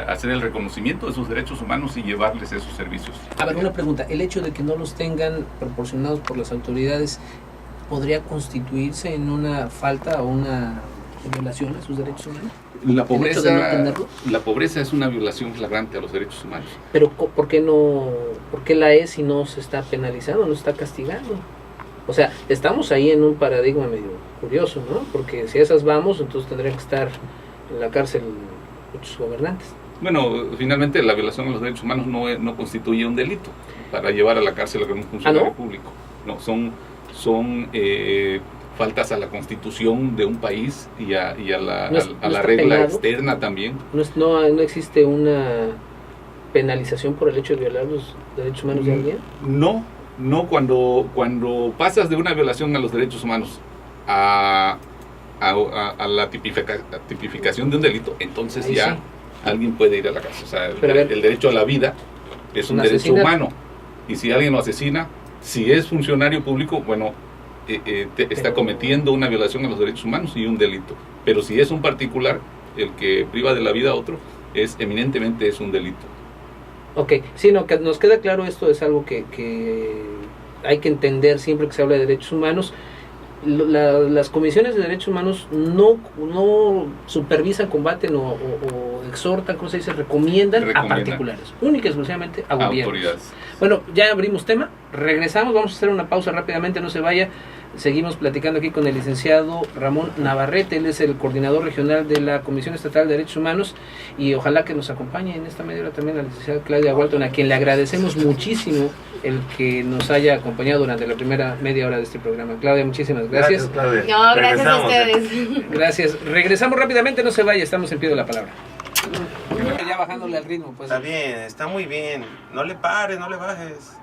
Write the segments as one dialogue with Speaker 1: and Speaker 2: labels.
Speaker 1: hacer el reconocimiento de sus derechos humanos y llevarles esos servicios.
Speaker 2: A ver, una pregunta, ¿el hecho de que no los tengan proporcionados por las autoridades podría constituirse en una falta o una violación a sus derechos humanos?
Speaker 1: La
Speaker 2: ¿El hecho de no tenerlos?
Speaker 1: la pobreza es una violación flagrante a los derechos humanos.
Speaker 2: Pero ¿por qué la es si no se está penalizando, no se está castigando? O sea, estamos ahí en un paradigma medio curioso, ¿no? Porque si a esas vamos, entonces tendrían que estar en la cárcel muchos gobernantes.
Speaker 1: Bueno, finalmente la violación a los derechos humanos no constituye un delito para llevar a la cárcel a un funcionario público. No, son faltas a la constitución de un país y a la regla penado externa también.
Speaker 2: No existe una penalización por el hecho de violar los derechos humanos de alguien.
Speaker 1: No, cuando pasas de una violación a los derechos humanos a la tipificación de un delito, entonces ahí ya sí, alguien puede ir a la cárcel. O sea, el derecho a la vida es un derecho humano, y si alguien lo asesina, si es funcionario público, bueno, está cometiendo una violación a los derechos humanos y un delito. Pero si es un particular, el que priva de la vida a otro, eminentemente es un delito.
Speaker 2: Ok, sí, no, que nos queda claro, esto es algo que hay que entender siempre que se habla de derechos humanos. Las comisiones de derechos humanos no supervisan, combaten o exhortan, ¿cómo se dice? Recomiendan a particulares, única y exclusivamente a gobiernos.
Speaker 1: Autoridades.
Speaker 2: Bueno, ya abrimos tema, regresamos, vamos a hacer una pausa rápidamente, no se vaya. Seguimos platicando aquí con el licenciado Ramón Navarrete, él es el coordinador regional de la Comisión Estatal de Derechos Humanos, y ojalá que nos acompañe en esta media hora también la licenciada Claudia Walton, a quien le agradecemos muchísimo el que nos haya acompañado durante la primera media hora de este programa. Claudia, muchísimas gracias.
Speaker 3: Claudia. No, gracias a ustedes.
Speaker 2: Gracias. Regresamos rápidamente, no se vaya, estamos en pie de la palabra. Ya bajándole al ritmo, pues.
Speaker 4: Está bien, está muy bien. No le pares, no le bajes.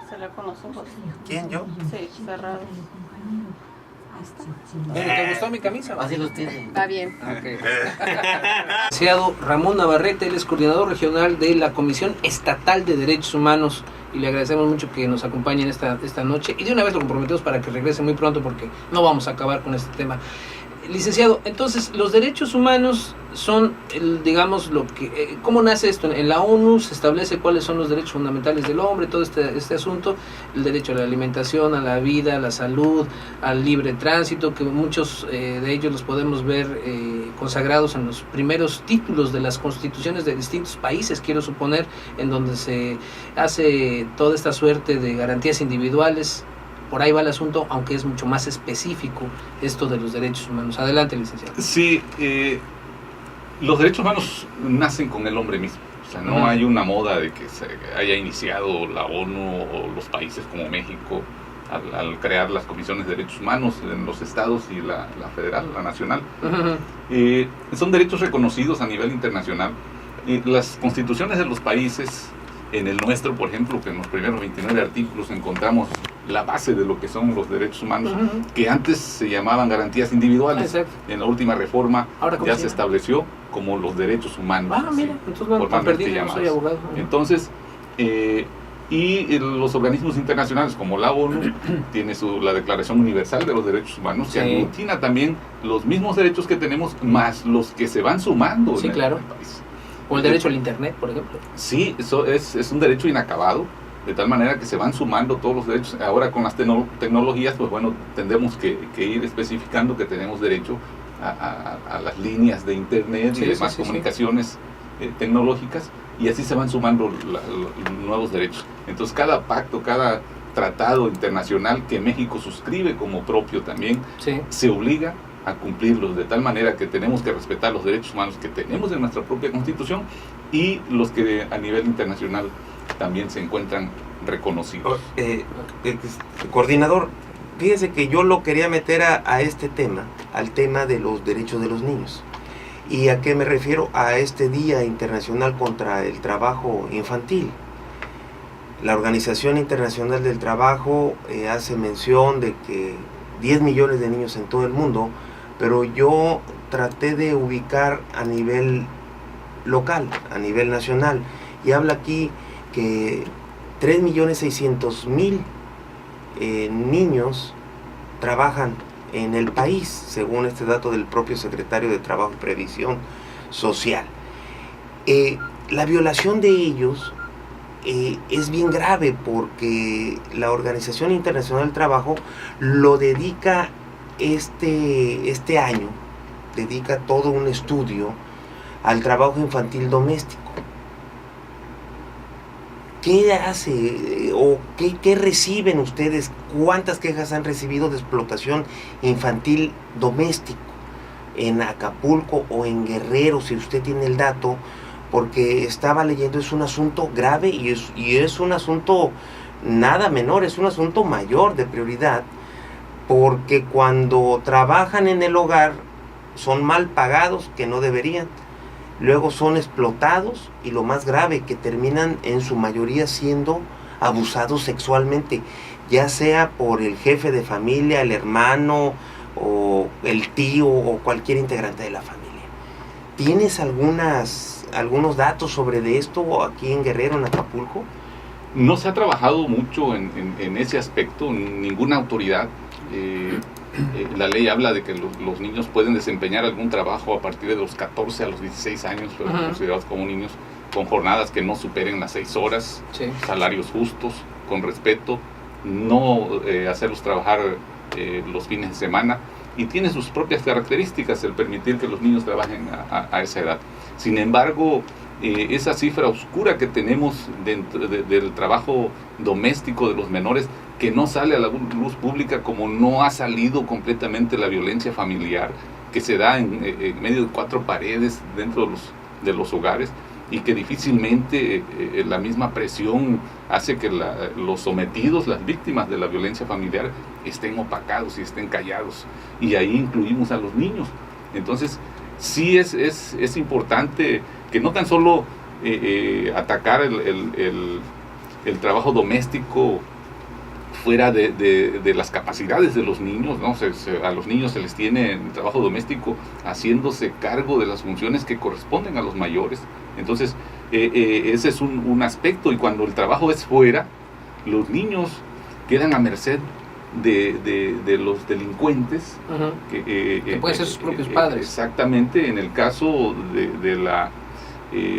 Speaker 3: Cerrar con los ojos.
Speaker 4: ¿Quién, yo?
Speaker 3: Sí, cerrado.
Speaker 2: ¿Te gustó mi camisa?
Speaker 5: Así los tiene.
Speaker 3: Está bien.
Speaker 2: Okay. Licenciado Ramón Navarrete, él es coordinador regional de la Comisión Estatal de Derechos Humanos, y le agradecemos mucho que nos acompañen esta noche, y de una vez lo comprometemos para que regrese muy pronto porque no vamos a acabar con este tema. Licenciado, entonces los derechos humanos son, digamos, lo que ¿cómo nace esto? En la ONU se establece cuáles son los derechos fundamentales del hombre, todo este asunto, el derecho a la alimentación, a la vida, a la salud, al libre tránsito, que muchos de ellos los podemos ver consagrados en los primeros títulos de las constituciones de distintos países, quiero suponer, en donde se hace toda esta suerte de garantías individuales. Por ahí va el asunto, aunque es mucho más específico esto de los derechos humanos. Adelante, licenciado.
Speaker 1: Sí, los derechos humanos nacen con el hombre mismo. O sea, no hay una moda de que se haya iniciado la ONU o los países como México al crear las comisiones de derechos humanos en los estados y la federal, la nacional. Son derechos reconocidos a nivel internacional. Las constituciones de los países, en el nuestro, por ejemplo, que en los primeros 29 artículos encontramos la base de lo que son los derechos humanos, que antes se llamaban garantías individuales.
Speaker 2: Exacto.
Speaker 1: En la última reforma ya se estableció como los derechos humanos.
Speaker 2: Mira, entonces no perdido, no soy abogado.
Speaker 1: Entonces, y los organismos internacionales como la ONU tiene la Declaración Universal de los Derechos Humanos, que aglutina también los mismos derechos que tenemos, más los que se van sumando en el país.
Speaker 2: O el derecho al internet, por ejemplo.
Speaker 1: Sí, eso es un derecho inacabado, de tal manera que se van sumando todos los derechos. Ahora con las tecnologías, pues bueno, tendremos que ir especificando que tenemos derecho a las líneas de internet y demás comunicaciones tecnológicas, y así se van sumando los nuevos derechos. Entonces cada pacto, cada tratado internacional que México suscribe como propio también, se obliga a cumplirlos, de tal manera que tenemos que respetar los derechos humanos que tenemos en nuestra propia Constitución y los que a nivel internacional también se encuentran reconocidos.
Speaker 4: Coordinador, fíjese que yo lo quería meter a este tema, al tema de los derechos de los niños. ¿Y a qué me refiero? A este Día Internacional contra el Trabajo Infantil. La Organización Internacional del Trabajo hace mención de que 10 millones de niños en todo el mundo, pero yo traté de ubicar a nivel local, a nivel nacional, y habla aquí que 3.600.000 niños trabajan en el país, según este dato del propio secretario de Trabajo y Previsión social. La violación de ellos es bien grave porque la Organización Internacional del Trabajo lo dedica este año, dedica todo un estudio al trabajo infantil doméstico. ¿Qué hace o qué reciben ustedes? ¿Cuántas quejas han recibido de explotación infantil doméstico en Acapulco o en Guerrero, si usted tiene el dato? Porque estaba leyendo, es un asunto grave y es un asunto nada menor, es un asunto mayor de prioridad, porque cuando trabajan en el hogar son mal pagados, que no deberían, luego son explotados y lo más grave, que terminan en su mayoría siendo abusados sexualmente, ya sea por el jefe de familia, el hermano o el tío o cualquier integrante de la familia. ¿Tienes algunos datos sobre de esto aquí en Guerrero, en Acapulco?
Speaker 1: No se ha trabajado mucho en ese aspecto, ninguna autoridad. La ley habla de que los niños pueden desempeñar algún trabajo a partir de los 14 a los 16 años, pero considerados como niños, con jornadas que no superen las 6 horas, sí, salarios justos, con respeto, no hacerlos trabajar los fines de semana, y tiene sus propias características el permitir que los niños trabajen a esa edad. Sin embargo, esa cifra oscura que tenemos dentro del trabajo doméstico de los menores, que no sale a la luz pública, como no ha salido completamente la violencia familiar, que se da en medio de 4 paredes dentro de los hogares, y que difícilmente la misma presión hace que los sometidos, las víctimas de la violencia familiar, estén opacados y estén callados, y ahí incluimos a los niños. Entonces sí es importante que no tan solo atacar el trabajo doméstico fuera de las capacidades de los niños, ¿no? A los niños se les tiene en trabajo doméstico haciéndose cargo de las funciones que corresponden a los mayores. Entonces, ese es un aspecto, y cuando el trabajo es fuera, los niños quedan a merced de los delincuentes,
Speaker 2: que pueden ser sus propios padres.
Speaker 1: Exactamente, en el caso de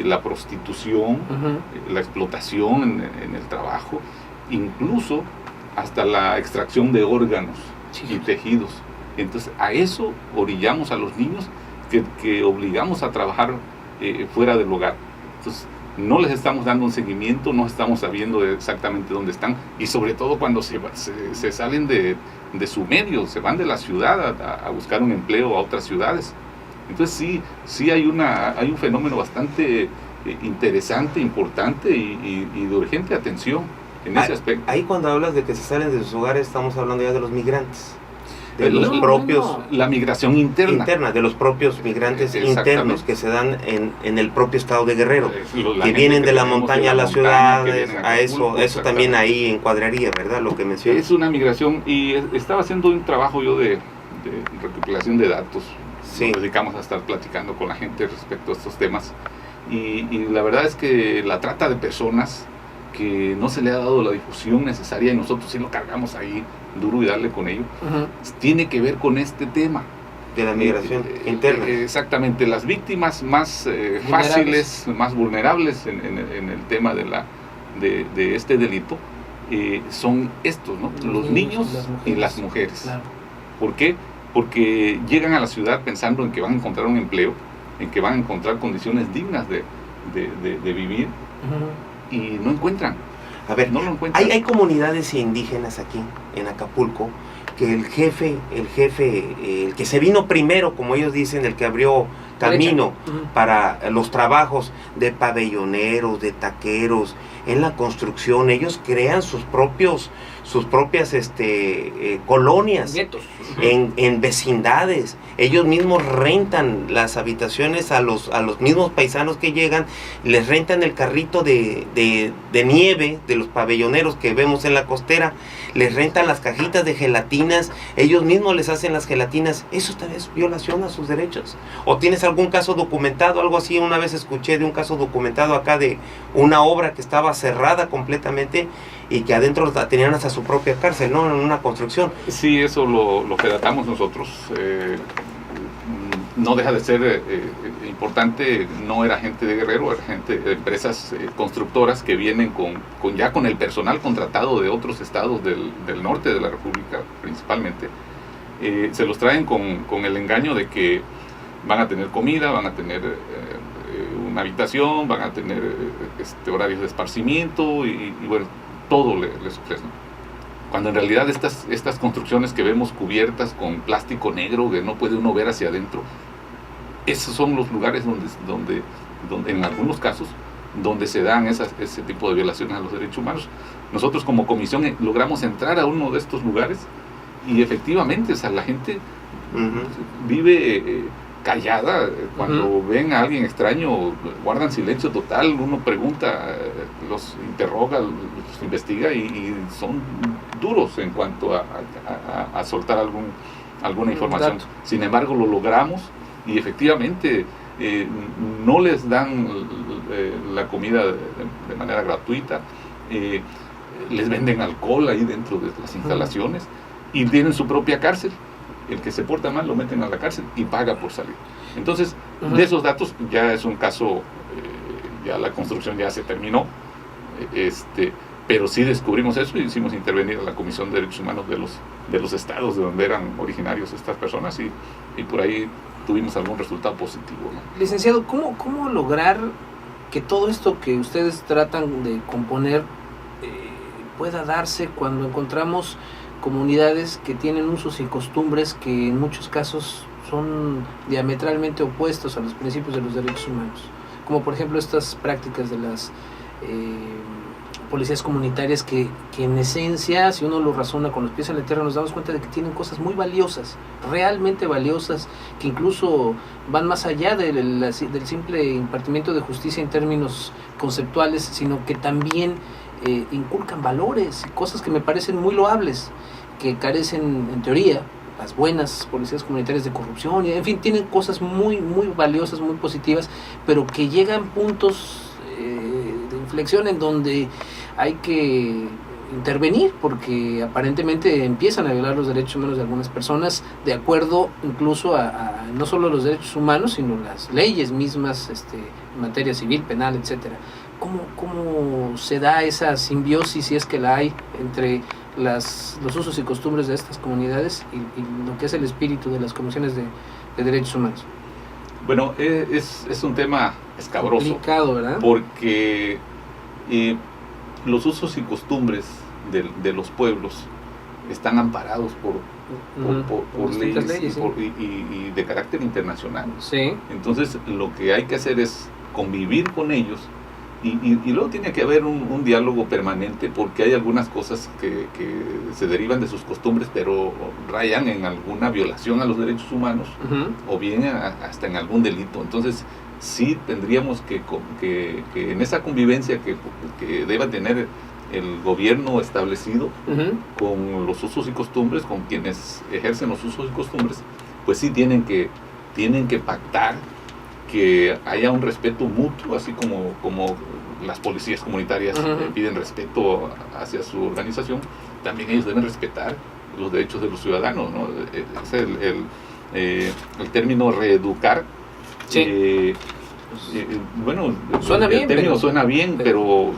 Speaker 1: la prostitución, la explotación en el trabajo, incluso hasta la extracción de órganos y tejidos. Entonces, a eso orillamos a los niños, que obligamos a trabajar fuera del hogar. Entonces, no les estamos dando un seguimiento, no estamos sabiendo exactamente dónde están, y sobre todo cuando se salen de su medio, se van de la ciudad a buscar un empleo a otras ciudades. Entonces sí hay un fenómeno bastante interesante, importante y de urgente atención en ese aspecto.
Speaker 4: Ahí, cuando hablas de que se salen de sus hogares, estamos hablando ya de los migrantes, de los propios...
Speaker 1: La migración interna.
Speaker 4: De los propios migrantes internos que se dan en el propio estado de Guerrero, que vienen de la montaña a las ciudades, a eso también ahí encuadraría, ¿verdad? Lo que mencionas.
Speaker 1: Es una migración, y estaba haciendo un trabajo yo de recopilación de datos. Sí. Nos dedicamos a estar platicando con la gente respecto a estos temas, y la verdad es que la trata de personas, que no se le ha dado la difusión necesaria, y nosotros sí lo cargamos ahí duro y darle con ello, tiene que ver con este tema
Speaker 4: de la migración interna.
Speaker 1: Exactamente, las víctimas más fáciles, más vulnerables en el tema de este delito son estos, ¿no? Los niños y las mujeres. Claro. ¿Por qué? Porque llegan a la ciudad pensando en que van a encontrar un empleo, en que van a encontrar condiciones dignas de vivir, y no encuentran.
Speaker 4: A ver, no lo encuentran. Hay comunidades indígenas aquí en Acapulco que el jefe, el que se vino primero, como ellos dicen, el que abrió camino para los trabajos de pabelloneros, de taqueros, en la construcción, ellos crean sus propias colonias en vecindades. Ellos mismos rentan las habitaciones a los mismos paisanos que llegan, les rentan el carrito de nieve de los pabelloneros que vemos en la costera, les rentan las cajitas de gelatinas, ellos mismos les hacen las gelatinas. ¿Eso tal vez violación a sus derechos? ¿O tienes algún caso documentado, algo así? Una vez escuché de un caso documentado acá de una obra que estaba cerrada completamente y que adentro tenían hasta su propia cárcel, ¿no? En una construcción.
Speaker 1: Sí, eso lo relatamos nosotros. no deja de ser importante. No era gente de Guerrero, era gente de empresas constructoras que vienen con el personal contratado de otros estados del norte de la República principalmente. Se los traen con el engaño de que van a tener comida, van a tener una habitación, van a tener horarios de esparcimiento y bueno, todo les ofrecen. Cuando en realidad estas construcciones que vemos cubiertas con plástico negro que no puede uno ver hacia adentro, esos son los lugares donde en algunos casos donde se dan ese tipo de violaciones a los derechos humanos. Nosotros como comisión logramos entrar a uno de estos lugares y efectivamente, o sea, la gente vive callada. Cuando ven a alguien extraño, guardan silencio total. Uno pregunta, los interroga, los investiga y son duros en cuanto a soltar alguna información. Sin embargo, lo logramos y efectivamente no les dan la comida de manera gratuita, les venden alcohol ahí dentro de las instalaciones y tienen su propia cárcel. El que se porta mal lo meten a la cárcel y paga por salir. Entonces, de esos datos ya es un caso, ya la construcción ya se terminó, pero sí descubrimos eso y hicimos intervenir a la Comisión de Derechos Humanos de los estados de donde eran originarios estas personas y por ahí tuvimos algún resultado positivo, ¿no?
Speaker 2: Licenciado, ¿cómo lograr que todo esto que ustedes tratan de componer pueda darse cuando encontramos comunidades que tienen usos y costumbres que en muchos casos son diametralmente opuestos a los principios de los derechos humanos? Como por ejemplo estas prácticas de las policías comunitarias que en esencia, si uno lo razona con los pies en la tierra, nos damos cuenta de que tienen cosas muy valiosas, realmente valiosas, que incluso van más allá del simple impartimiento de justicia en términos conceptuales, sino que también inculcan valores y cosas que me parecen muy loables, que carecen en teoría las buenas policías comunitarias de corrupción, y en fin, tienen cosas muy muy valiosas, muy positivas, pero que llegan puntos de inflexión en donde hay que intervenir porque aparentemente empiezan a violar los derechos humanos de algunas personas, de acuerdo incluso a no solo los derechos humanos, sino las leyes mismas en materia civil, penal, etcétera. ¿Cómo se da esa simbiosis, si es que la hay, entre los usos y costumbres de estas comunidades y lo que es el espíritu de las comisiones de derechos humanos?
Speaker 1: Bueno, es un tema escabroso,
Speaker 2: complicado, ¿verdad?
Speaker 1: Porque los usos y costumbres de los pueblos están amparados por leyes y de carácter internacional.
Speaker 2: Sí.
Speaker 1: Entonces lo que hay que hacer es convivir con ellos y luego tiene que haber un diálogo permanente, porque hay algunas cosas que se derivan de sus costumbres pero rayan en alguna violación a los derechos humanos o bien hasta en algún delito. Entonces sí tendríamos que en esa convivencia que deba tener el gobierno establecido con los usos y costumbres, con quienes ejercen los usos y costumbres, pues sí tienen que pactar que haya un respeto mutuo, así como las policías comunitarias piden respeto hacia su organización. También ellos deben respetar los derechos de los ciudadanos, ¿no? Es el término reeducar. Sí. Bueno,
Speaker 2: suena
Speaker 1: el
Speaker 2: bien,
Speaker 1: término suena bien, pero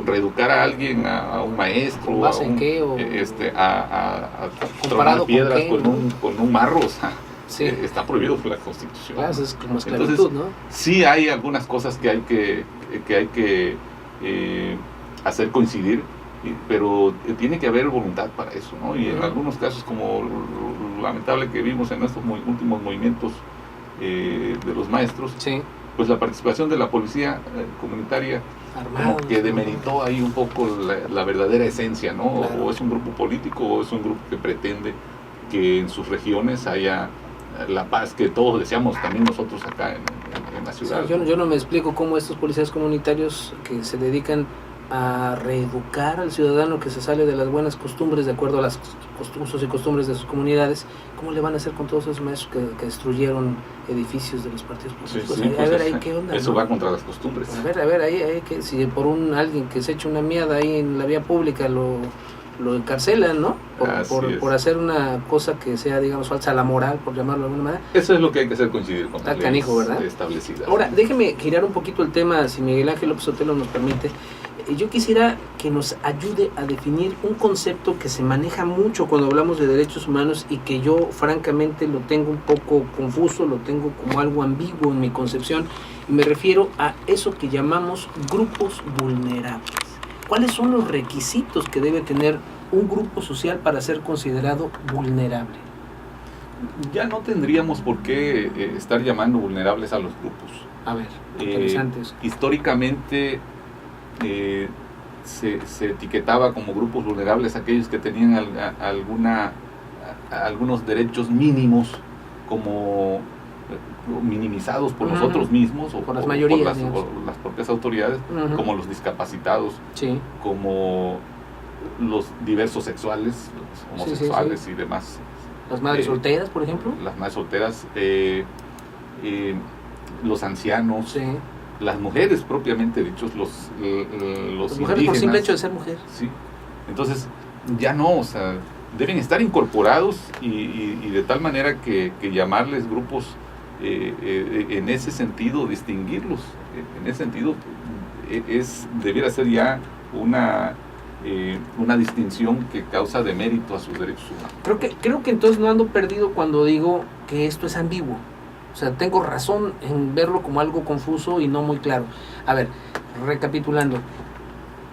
Speaker 1: reeducar a alguien, a un maestro, a tronar piedras con un marro, o sea, sí, está prohibido por la Constitución.
Speaker 2: Claro, es como esclavitud. Entonces, ¿no?
Speaker 1: Sí hay algunas cosas que hay que hacer coincidir, pero tiene que haber voluntad para eso, ¿no? Y en algunos casos, como lo lamentable que vimos en estos últimos movimientos de los maestros, sí, pues la participación de la policía comunitaria como que demeritó ahí un poco la verdadera esencia, ¿no? Claro. O es un grupo político o es un grupo que pretende que en sus regiones haya la paz que todos deseamos también nosotros acá en la ciudad.
Speaker 2: Sí, yo no me explico cómo estos policías comunitarios que se dedican a reeducar al ciudadano que se sale de las buenas costumbres de acuerdo a las usos y costumbres de sus comunidades, ¿cómo le van a hacer con todos esos maestros que destruyeron edificios de los partidos políticos?
Speaker 1: Sí,
Speaker 2: a ver ahí qué onda.
Speaker 1: Eso, ¿no? Va contra las costumbres.
Speaker 2: A ver, ahí que si por alguien que se echa una miada ahí en la vía pública lo lo encarcelan, ¿no?
Speaker 1: Así es.
Speaker 2: Por hacer una cosa que sea, digamos, falsa a la moral, por llamarlo de alguna manera.
Speaker 1: Eso es lo que hay que hacer coincidir con
Speaker 2: Está
Speaker 1: las
Speaker 2: canijo,
Speaker 1: leyes
Speaker 2: ¿verdad?
Speaker 1: establecidas.
Speaker 2: Ahora, déjeme girar un poquito el tema, si Miguel Ángel López Sotelo nos permite. Yo quisiera que nos ayude a definir un concepto que se maneja mucho cuando hablamos de derechos humanos y que yo francamente lo tengo un poco confuso, lo tengo como algo ambiguo en mi concepción, y me refiero a eso que llamamos grupos vulnerables. ¿Cuáles son los requisitos que debe tener un grupo social para ser considerado vulnerable?
Speaker 1: Ya no tendríamos por qué estar llamando vulnerables a los grupos.
Speaker 2: A ver, interesante eso.
Speaker 1: Históricamente se etiquetaba como grupos vulnerables aquellos que tenían algunos derechos mínimos como minimizados por nosotros mismos o
Speaker 2: por las mayorías,
Speaker 1: por las propias autoridades, como los discapacitados,
Speaker 2: sí,
Speaker 1: como los diversos sexuales, los homosexuales y demás.
Speaker 2: Las madres solteras, por ejemplo.
Speaker 1: Las madres solteras, los ancianos,
Speaker 2: Sí.
Speaker 1: las mujeres propiamente dichos, los
Speaker 2: Las mujeres por
Speaker 1: indígenas.
Speaker 2: simple hecho de ser mujer.
Speaker 1: Sí. Entonces, ya no, o sea, deben estar incorporados y de tal manera que llamarles grupos en ese sentido, distinguirlos, en ese sentido, debiera ser ya una distinción que causa demérito a sus derechos humanos.
Speaker 2: Creo que entonces no ando perdido cuando digo que esto es ambiguo. O sea, tengo razón en verlo como algo confuso y no muy claro. A ver, recapitulando.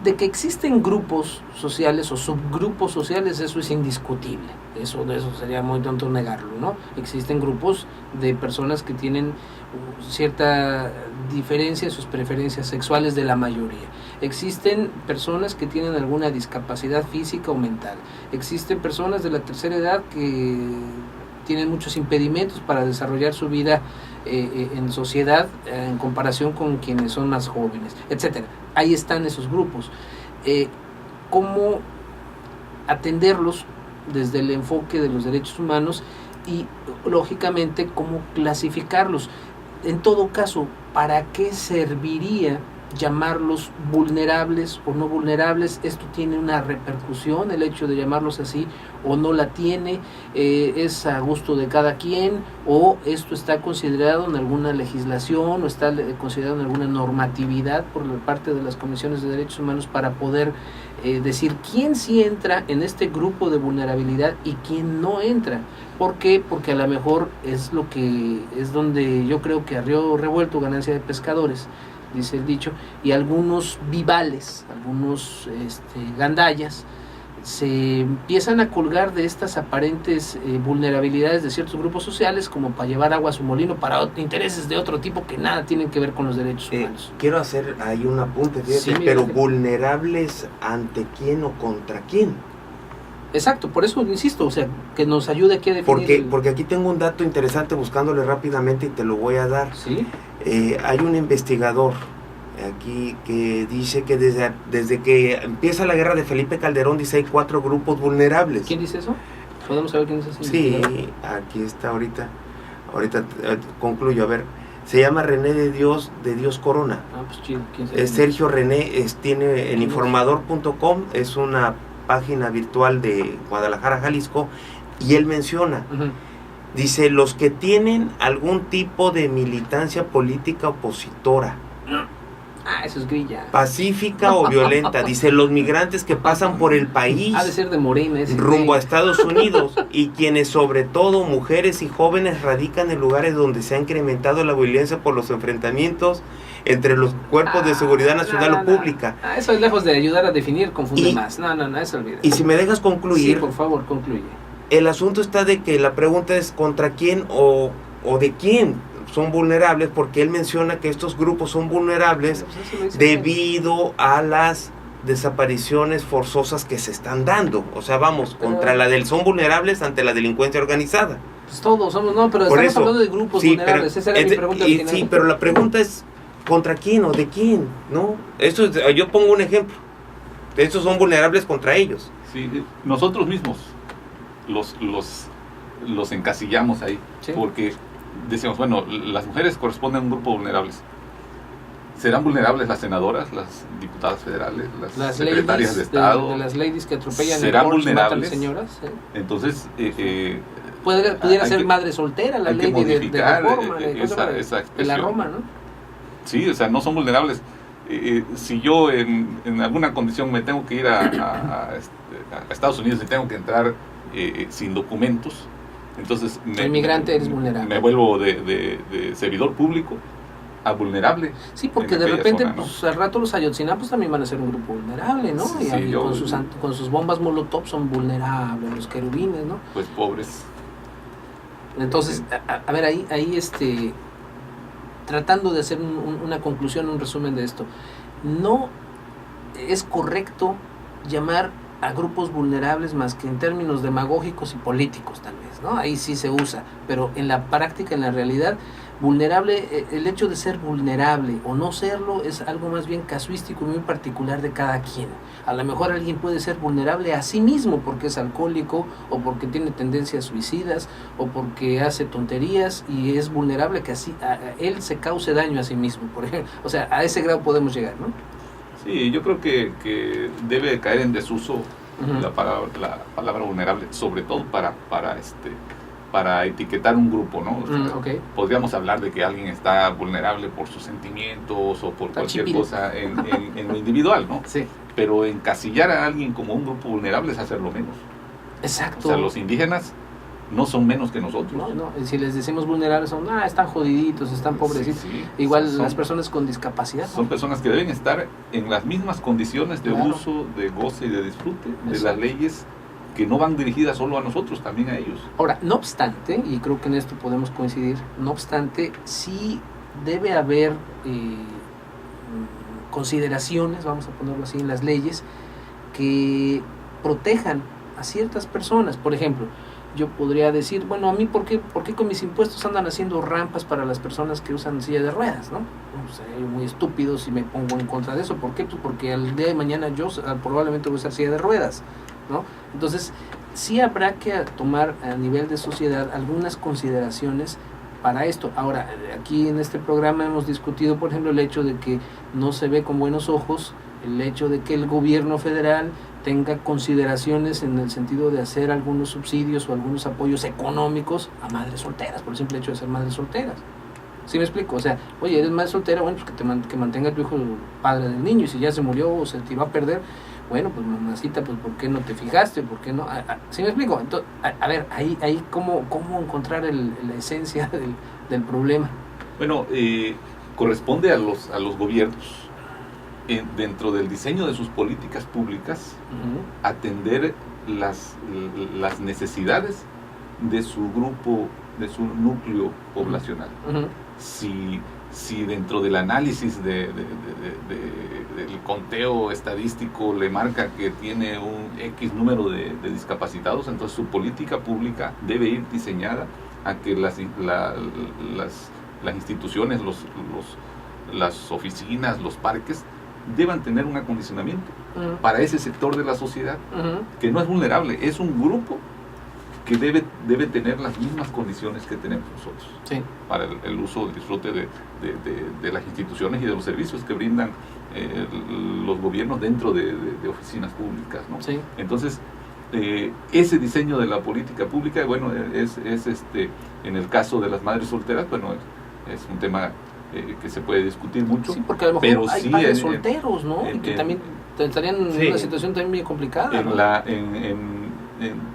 Speaker 2: De que existen grupos sociales o subgrupos sociales, eso es indiscutible. Eso sería muy tonto negarlo, ¿no? Existen grupos de personas que tienen cierta diferencia en sus preferencias sexuales de la mayoría. Existen personas que tienen alguna discapacidad física o mental. Existen personas de la tercera edad que tienen muchos impedimentos para desarrollar su vida en sociedad en comparación con quienes son más jóvenes, etcétera. Ahí están esos grupos. ¿Cómo atenderlos desde el enfoque de los derechos humanos y, lógicamente, cómo clasificarlos? En todo caso, ¿para qué serviría llamarlos vulnerables o no vulnerables? ¿Esto tiene una repercusión, el hecho de llamarlos así, o no la tiene? ¿Es a gusto de cada quien? ¿O esto está considerado en alguna legislación o está considerado en alguna normatividad por parte de las comisiones de derechos humanos para poder decir quién sí entra en este grupo de vulnerabilidad y quién no entra? ¿Por qué? Porque a lo mejor es donde yo creo que a río revuelto ganancia de pescadores, dice el dicho, y algunos vivales, algunos gandallas, se empiezan a colgar de estas aparentes vulnerabilidades de ciertos grupos sociales como para llevar agua a su molino para intereses de otro tipo que nada tienen que ver con los derechos humanos.
Speaker 4: Quiero hacer ahí un apunte, fíjate,
Speaker 2: Sí,
Speaker 4: pero
Speaker 2: Miguel.
Speaker 4: vulnerables ante quién o contra quién.
Speaker 2: Exacto, por eso insisto, o sea, que nos ayude aquí a definir.
Speaker 4: Porque aquí tengo un dato interesante buscándole rápidamente y te lo voy a dar.
Speaker 2: ¿Sí?
Speaker 4: Hay un investigador aquí que dice que desde que empieza la guerra de Felipe Calderón, dice hay 4 grupos vulnerables.
Speaker 2: ¿Quién dice eso? ¿Podemos saber quién es ese
Speaker 4: Sí,
Speaker 2: investigador?
Speaker 4: aquí está ahorita concluyo, a ver, se llama René de Dios Corona.
Speaker 2: Ah, pues chido, ¿quién sabe?
Speaker 4: Sergio René tiene en informador.com, es una página virtual de Guadalajara, Jalisco, y él menciona,
Speaker 2: Uh-huh.
Speaker 4: dice, los que tienen algún tipo de militancia política opositora,
Speaker 2: Ah, eso es grilla.
Speaker 4: pacífica o violenta, dice, los migrantes que pasan por el país
Speaker 2: Ha de ser de Morena ese
Speaker 4: rumbo a
Speaker 2: güey.
Speaker 4: Estados Unidos y quienes sobre todo mujeres y jóvenes radican en lugares donde se ha incrementado la violencia por los enfrentamientos entre los cuerpos de seguridad nacional o pública.
Speaker 2: Eso es lejos de ayudar a definir, confunde
Speaker 4: Y-
Speaker 2: más. No, eso olvida.
Speaker 4: Y si me dejas
Speaker 2: Sí,
Speaker 4: concluir,
Speaker 2: por favor, concluye.
Speaker 4: el asunto está de que la pregunta es contra quién o de quién son vulnerables, porque él menciona que estos grupos son vulnerables
Speaker 2: Pues eso lo dice
Speaker 4: debido a las desapariciones forzosas que se están dando. O sea, vamos,
Speaker 2: Pero-
Speaker 4: contra son vulnerables ante la delincuencia organizada.
Speaker 2: Pues todos somos, no, pero
Speaker 4: Por
Speaker 2: estamos
Speaker 4: eso,
Speaker 2: hablando de grupos
Speaker 4: sí,
Speaker 2: vulnerables. Esa era mi pregunta original.
Speaker 4: sí, pero la pregunta es ¿contra quién o de quién? ¿No? Yo pongo un ejemplo. Estos son vulnerables contra ellos.
Speaker 1: Sí, nosotros mismos los encasillamos ahí,
Speaker 2: Sí.
Speaker 1: porque decimos, bueno, las mujeres corresponden a un grupo de vulnerables. ¿Serán vulnerables las senadoras, las diputadas federales, las secretarias
Speaker 2: ladies
Speaker 1: de Estado?
Speaker 2: de las ladies que atropellan
Speaker 1: ¿Serán
Speaker 2: en Porsche y matan
Speaker 1: vulnerables?
Speaker 2: señoras.
Speaker 1: Entonces,
Speaker 2: Pudiera ser
Speaker 1: que-
Speaker 2: madre soltera la
Speaker 1: hay que
Speaker 2: ley de
Speaker 1: modificar,
Speaker 2: reforma
Speaker 1: esa
Speaker 2: de la
Speaker 1: expresión.
Speaker 2: Roma, ¿no?
Speaker 1: Sí, o sea, no son vulnerables. Si yo en alguna condición me tengo que ir a Estados Unidos y tengo que entrar sin documentos, entonces
Speaker 2: Inmigrante eres vulnerable.
Speaker 1: me vuelvo de servidor público a vulnerable.
Speaker 2: Sí, porque
Speaker 1: en
Speaker 2: de
Speaker 1: aquella
Speaker 2: repente,
Speaker 1: zona, ¿no?
Speaker 2: pues al rato los ayotzinapos también van a ser un grupo vulnerable, ¿no?
Speaker 1: Sí,
Speaker 2: Y ahí
Speaker 1: yo-
Speaker 2: con sus bombas molotov son vulnerables, los querubines, ¿no?
Speaker 1: Pues pobres.
Speaker 2: Entonces, a ver, ahí tratando de hacer una conclusión, un resumen de esto, no es correcto llamar a grupos vulnerables más que en términos demagógicos y políticos, tal vez, ¿no? Ahí sí se usa, pero en la práctica, en la realidad, vulnerable, el hecho de ser vulnerable o no serlo es algo más bien casuístico y muy particular de cada quien. A lo mejor alguien puede ser vulnerable a sí mismo porque es alcohólico o porque tiene tendencias suicidas o porque hace tonterías y es vulnerable que así a él se cause daño a sí mismo, por ejemplo. O sea, a ese grado podemos llegar, ¿no?
Speaker 1: Sí, yo creo que debe caer en desuso
Speaker 2: Ujú.
Speaker 1: la palabra vulnerable, sobre todo para etiquetar un grupo, ¿no? O sea,
Speaker 2: Ok.
Speaker 1: podríamos hablar de que alguien está vulnerable por sus sentimientos o por
Speaker 2: Está
Speaker 1: cualquier
Speaker 2: chipil.
Speaker 1: cosa en lo individual, ¿no?
Speaker 2: Sí,
Speaker 1: Pero encasillar a alguien como un grupo vulnerable es hacerlo menos. O
Speaker 2: exacto.
Speaker 1: sea, los indígenas no son menos que nosotros.
Speaker 2: No, si les decimos vulnerables son, están jodiditos, están pobrecitos.
Speaker 1: Sí, sí.
Speaker 2: Igual
Speaker 1: Son-
Speaker 2: las personas con discapacidad, ¿no?
Speaker 1: Son personas que deben estar en las mismas condiciones de
Speaker 2: Claro.
Speaker 1: uso, de goce y de disfrute de las
Speaker 2: Exacto.
Speaker 1: leyes que no van dirigidas solo a nosotros, también a ellos.
Speaker 2: Ahora, no obstante, y creo que en esto podemos coincidir, no obstante, sí debe haber consideraciones, vamos a ponerlo así, en las leyes que protejan a ciertas personas. Por ejemplo, yo podría decir, bueno, a mí, ¿por qué con mis impuestos andan haciendo rampas para las personas que usan silla de ruedas, ¿no? O sea, yo muy estúpido si me pongo en contra de eso. ¿Por qué? Pues porque al día de mañana yo probablemente voy a usar silla de ruedas, ¿no? Entonces, sí habrá que tomar a nivel de sociedad algunas consideraciones para esto. Ahora, aquí en este programa hemos discutido, por ejemplo, el hecho de que no se ve con buenos ojos el hecho de que el gobierno federal tenga consideraciones en el sentido de hacer algunos subsidios o algunos apoyos económicos a madres solteras, por el simple hecho de ser madres solteras. ¿Sí me explico? O sea, oye, eres madre soltera, bueno, pues que mantenga a tu hijo padre del niño, y si ya se murió o se te iba a perder, bueno, pues mamacita, pues ¿por qué no te fijaste? ¿Por qué no? ¿Sí me explico? Entonces, a ver, ahí ¿cómo encontrar la esencia del problema?
Speaker 1: Bueno, corresponde a los gobiernos, dentro del diseño de sus políticas públicas,
Speaker 2: Uh-huh.
Speaker 1: atender las necesidades de su grupo, de su núcleo poblacional.
Speaker 2: Uh-huh.
Speaker 1: Si dentro del análisis del conteo estadístico le marca que tiene un X número de discapacitados, entonces su política pública debe ir diseñada a que las instituciones, las oficinas, los parques, deban tener un acondicionamiento
Speaker 2: Uh-huh.
Speaker 1: para ese sector de la sociedad
Speaker 2: Uh-huh.
Speaker 1: que no es vulnerable, es un grupo que debe tener las mismas condiciones que tenemos nosotros
Speaker 2: Sí.
Speaker 1: para el uso, el disfrute de las instituciones y de los servicios que brindan los gobiernos dentro de oficinas públicas, ¿no?
Speaker 2: Sí.
Speaker 1: Entonces, ese diseño de la política pública, bueno, es en el caso de las madres solteras, bueno, es un tema que se puede discutir mucho.
Speaker 2: Sí, porque a lo mejor
Speaker 1: pero
Speaker 2: hay
Speaker 1: sí
Speaker 2: padres
Speaker 1: en-
Speaker 2: solteros, ¿no? Y que también estarían en
Speaker 4: Sí.
Speaker 2: una situación también bien complicada, ¿no?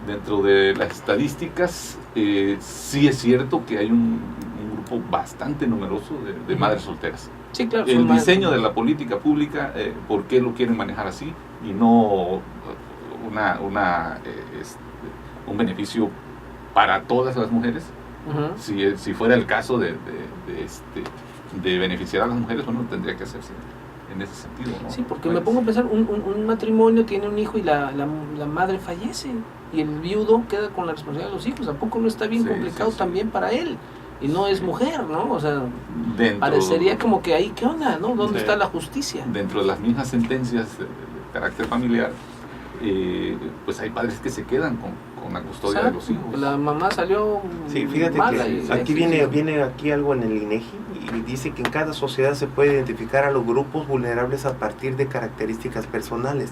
Speaker 1: Dentro de las estadísticas, sí es cierto que hay un grupo bastante numeroso de madres solteras.
Speaker 2: Sí, claro. son
Speaker 1: El
Speaker 2: más-
Speaker 1: diseño de la política pública, ¿por qué lo quieren manejar así? Y no un beneficio para todas las mujeres.
Speaker 2: Ujú.
Speaker 1: Si fuera el caso de beneficiar a las mujeres, bueno, tendría que hacerse en ese sentido, ¿no?
Speaker 2: Sí, porque
Speaker 1: Pues,
Speaker 2: me pongo a pensar, un matrimonio tiene un hijo y la madre fallece y el viudo queda con la responsabilidad de los hijos. ¿A poco no está bien
Speaker 1: Sí,
Speaker 2: complicado
Speaker 1: sí, sí.
Speaker 2: también para él? Y no es mujer, ¿no? O sea,
Speaker 1: dentro,
Speaker 2: parecería como que ahí, ¿qué onda, no? ¿Dónde
Speaker 1: de-
Speaker 2: está la justicia?
Speaker 1: dentro de las mismas sentencias de carácter familiar, pues hay padres que se quedan con con la custodia de los hijos.
Speaker 2: La mamá salió
Speaker 4: Sí, fíjate
Speaker 2: mala
Speaker 4: que
Speaker 2: y
Speaker 4: aquí
Speaker 2: exigida.
Speaker 4: viene aquí algo en el INEGI y dice que en cada sociedad se puede identificar a los grupos vulnerables a partir de características personales: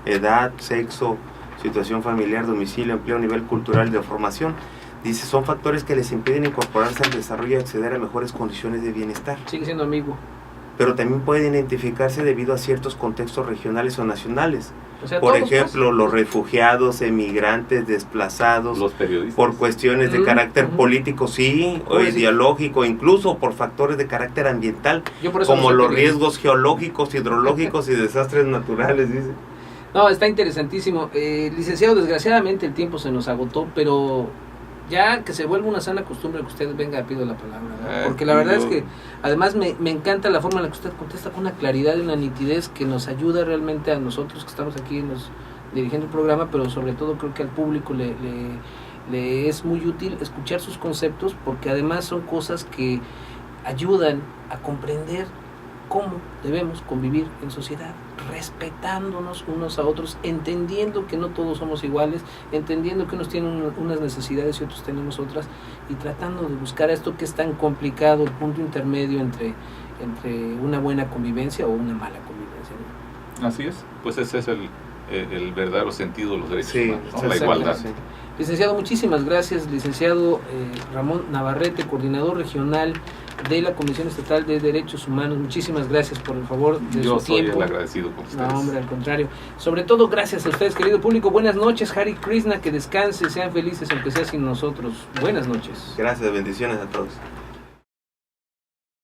Speaker 4: edad, sexo, situación familiar, domicilio, empleo, nivel cultural de formación. Dice, son factores que les impiden incorporarse al desarrollo y acceder a mejores condiciones de bienestar.
Speaker 2: Sigue siendo amigo.
Speaker 4: Pero también pueden identificarse debido a ciertos contextos regionales o nacionales.
Speaker 2: O sea,
Speaker 4: Por
Speaker 2: todos,
Speaker 4: ejemplo,
Speaker 2: pues.
Speaker 4: los refugiados, emigrantes, desplazados,
Speaker 1: Los periodistas.
Speaker 4: por cuestiones de carácter político, sí, o
Speaker 2: Pobrecito.
Speaker 4: ideológico, incluso por factores de carácter ambiental,
Speaker 2: Yo por eso
Speaker 4: como
Speaker 2: no soy
Speaker 4: los
Speaker 2: periodista.
Speaker 4: riesgos geológicos, hidrológicos y desastres naturales, dice.
Speaker 2: No, está interesantísimo. Licenciado, desgraciadamente el tiempo se nos agotó, pero ya que se vuelva una sana costumbre que usted venga, pido la palabra, ¿verdad? Porque la verdad es que además me encanta la forma en la que usted contesta con una claridad y una nitidez que nos ayuda realmente a nosotros que estamos aquí dirigiendo el programa, pero sobre todo creo que al público le es muy útil escuchar sus conceptos, porque además son cosas que ayudan a comprender cómo debemos convivir en sociedad, respetándonos unos a otros, entendiendo que no todos somos iguales, entendiendo que unos tienen unas necesidades y otros tenemos otras, y tratando de buscar esto que es tan complicado, el punto intermedio entre una buena convivencia o una mala convivencia, ¿no?
Speaker 1: Así es, pues ese es el verdadero sentido de los derechos
Speaker 4: Sí,
Speaker 1: humanos, ¿no? La
Speaker 2: exacto,
Speaker 1: igualdad.
Speaker 4: sí.
Speaker 2: Licenciado, muchísimas gracias. Licenciado Ramón Navarrete, coordinador regional de la Comisión Estatal de Derechos Humanos, muchísimas gracias por el favor de
Speaker 1: Yo
Speaker 2: su
Speaker 1: soy
Speaker 2: tiempo.
Speaker 1: el agradecido con ustedes.
Speaker 2: No, hombre, al contrario. Sobre todo, gracias a ustedes, querido público. Buenas noches, Hare Krishna, que descanse, sean felices, aunque sea sin nosotros. Buenas noches.
Speaker 4: Gracias, bendiciones a todos.